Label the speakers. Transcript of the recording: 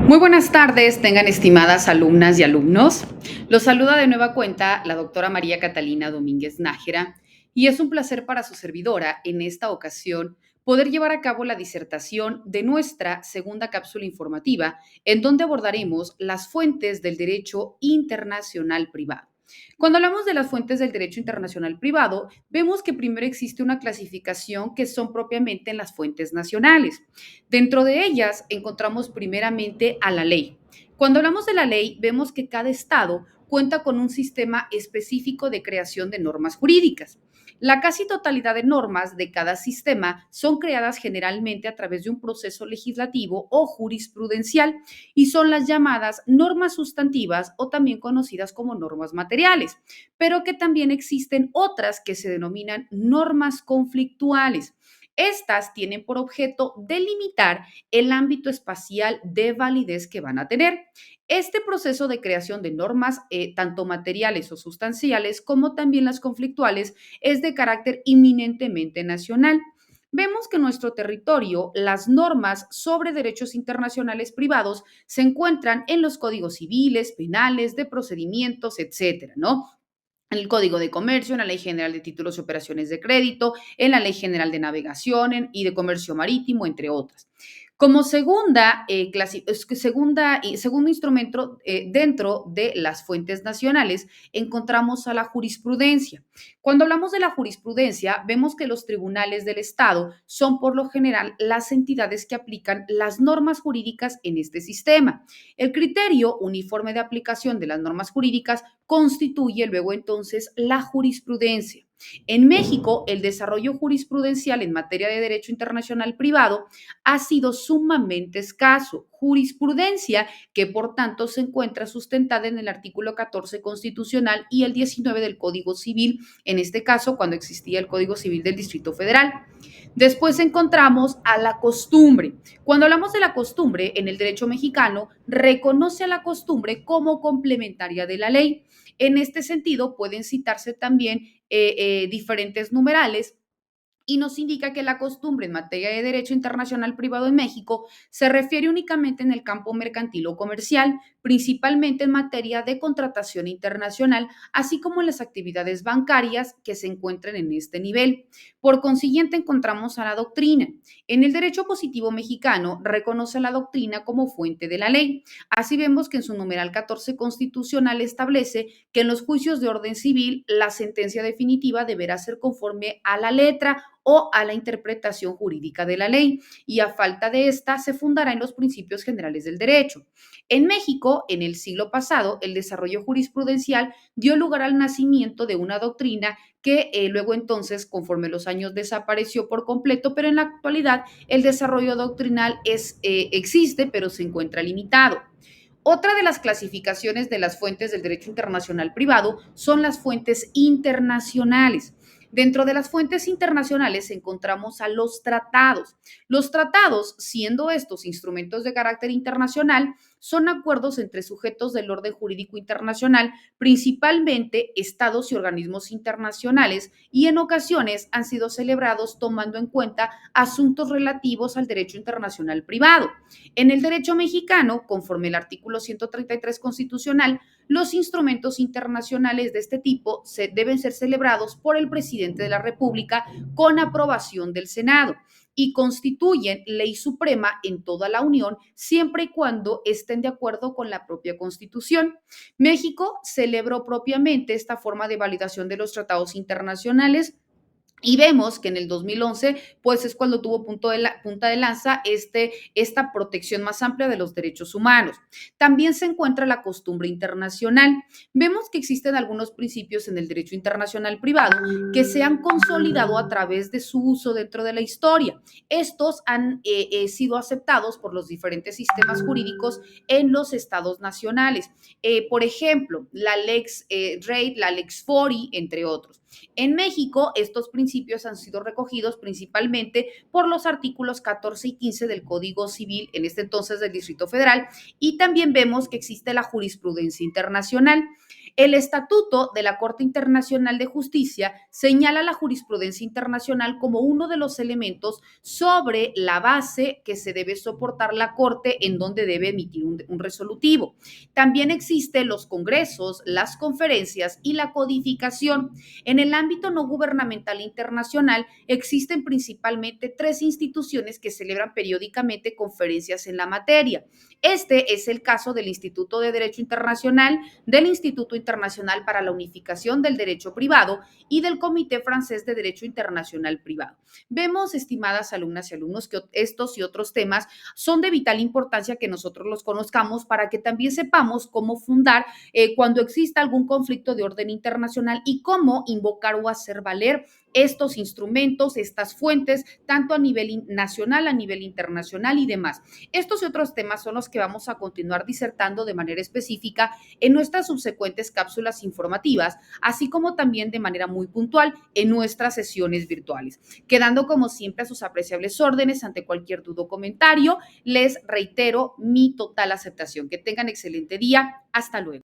Speaker 1: Muy buenas tardes, tengan estimadas alumnas y alumnos. Los saluda de nueva cuenta la doctora María Catalina Domínguez Nájera y es un placer para su servidora en esta ocasión poder llevar a cabo la disertación de nuestra segunda cápsula informativa en donde abordaremos las fuentes del derecho internacional privado. Cuando hablamos de las fuentes del derecho internacional privado, vemos que primero existe una clasificación que son propiamente en las fuentes nacionales. Dentro de ellas encontramos primeramente a la ley. Cuando hablamos de la ley, vemos que cada estado cuenta con un sistema específico de creación de normas jurídicas. La casi totalidad de normas de cada sistema son creadas generalmente a través de un proceso legislativo o jurisprudencial y son las llamadas normas sustantivas o también conocidas como normas materiales, pero que también existen otras que se denominan normas conflictuales. Estas tienen por objeto delimitar el ámbito espacial de validez que van a tener. Este proceso de creación de normas, tanto materiales o sustanciales, como también las conflictuales, es de carácter inminentemente nacional. Vemos que en nuestro territorio las normas sobre derechos internacionales privados se encuentran en los códigos civiles, penales, de procedimientos, etcétera, ¿no? En el Código de Comercio, en la Ley General de Títulos y Operaciones de Crédito, en la Ley General de Navegación y de Comercio Marítimo, entre otras. Como segundo instrumento dentro de las fuentes nacionales, encontramos a la jurisprudencia. Cuando hablamos de la jurisprudencia, vemos que los tribunales del Estado son por lo general las entidades que aplican las normas jurídicas en este sistema. El criterio uniforme de aplicación de las normas jurídicas constituye luego entonces la jurisprudencia. En México, el desarrollo jurisprudencial en materia de derecho internacional privado ha sido sumamente escaso. Jurisprudencia que, por tanto, se encuentra sustentada en el artículo 14 constitucional y el 19 del Código Civil, en este caso, cuando existía el Código Civil del Distrito Federal. Después encontramos a la costumbre. Cuando hablamos de la costumbre, en el derecho mexicano, reconoce a la costumbre como complementaria de la ley. En este sentido, pueden citarse también diferentes numerales y nos indica que la costumbre en materia de derecho internacional privado en México se refiere únicamente en el campo mercantil o comercial, principalmente en materia de contratación internacional, así como en las actividades bancarias que se encuentran en este nivel. Por consiguiente, encontramos a la doctrina. En el derecho positivo mexicano reconoce a la doctrina como fuente de la ley. Así vemos que en su numeral 14 constitucional establece que en los juicios de orden civil la sentencia definitiva deberá ser conforme a la letra o a la interpretación jurídica de la ley, y a falta de esta se fundará en los principios generales del derecho. En México, en el siglo pasado, el desarrollo jurisprudencial dio lugar al nacimiento de una doctrina que luego entonces, conforme los años, desapareció por completo, pero en la actualidad el desarrollo doctrinal existe, pero se encuentra limitado. Otra de las clasificaciones de las fuentes del derecho internacional privado son las fuentes internacionales. Dentro de las fuentes internacionales encontramos a los tratados. Los tratados, siendo estos instrumentos de carácter internacional, son acuerdos entre sujetos del orden jurídico internacional, principalmente estados y organismos internacionales, y en ocasiones han sido celebrados tomando en cuenta asuntos relativos al derecho internacional privado. En el derecho mexicano, conforme el artículo 133 constitucional, los instrumentos internacionales de este tipo deben ser celebrados por el presidente de la República con aprobación del Senado y constituyen ley suprema en toda la Unión siempre y cuando estén de acuerdo con la propia Constitución. México celebró propiamente esta forma de validación de los tratados internacionales y vemos que en el 2011, pues es cuando tuvo punta de lanza esta protección más amplia de los derechos humanos. También se encuentra la costumbre internacional. Vemos que existen algunos principios en el derecho internacional privado que se han consolidado a través de su uso dentro de la historia. Estos han sido aceptados por los diferentes sistemas jurídicos en los estados nacionales. Por ejemplo, la Lex Reid, la Lex Fori, entre otros. En México, estos principios han sido recogidos principalmente por los artículos 14 y 15 del Código Civil, en este entonces del Distrito Federal, y también vemos que existe la jurisprudencia internacional. El Estatuto de la Corte Internacional de Justicia señala la jurisprudencia internacional como uno de los elementos sobre la base que se debe soportar la Corte en donde debe emitir un resolutivo. También existen los congresos, las conferencias y la codificación. En el ámbito no gubernamental internacional existen principalmente tres instituciones que celebran periódicamente conferencias en la materia. Este es el caso del Instituto de Derecho Internacional, del Instituto Internacional para la Unificación del Derecho Privado y del Comité Francés de Derecho Internacional Privado. Vemos, estimadas alumnas y alumnos, que estos y otros temas son de vital importancia que nosotros los conozcamos para que también sepamos cómo fundar cuando exista algún conflicto de orden internacional y cómo invocar o hacer valer estos instrumentos, estas fuentes, tanto a nivel nacional, a nivel internacional y demás. Estos y otros temas son los que vamos a continuar disertando de manera específica en nuestras subsecuentes cápsulas informativas, así como también de manera muy puntual en nuestras sesiones virtuales. Quedando como siempre a sus apreciables órdenes ante cualquier duda o comentario, les reitero mi total aceptación. Que tengan excelente día. Hasta luego.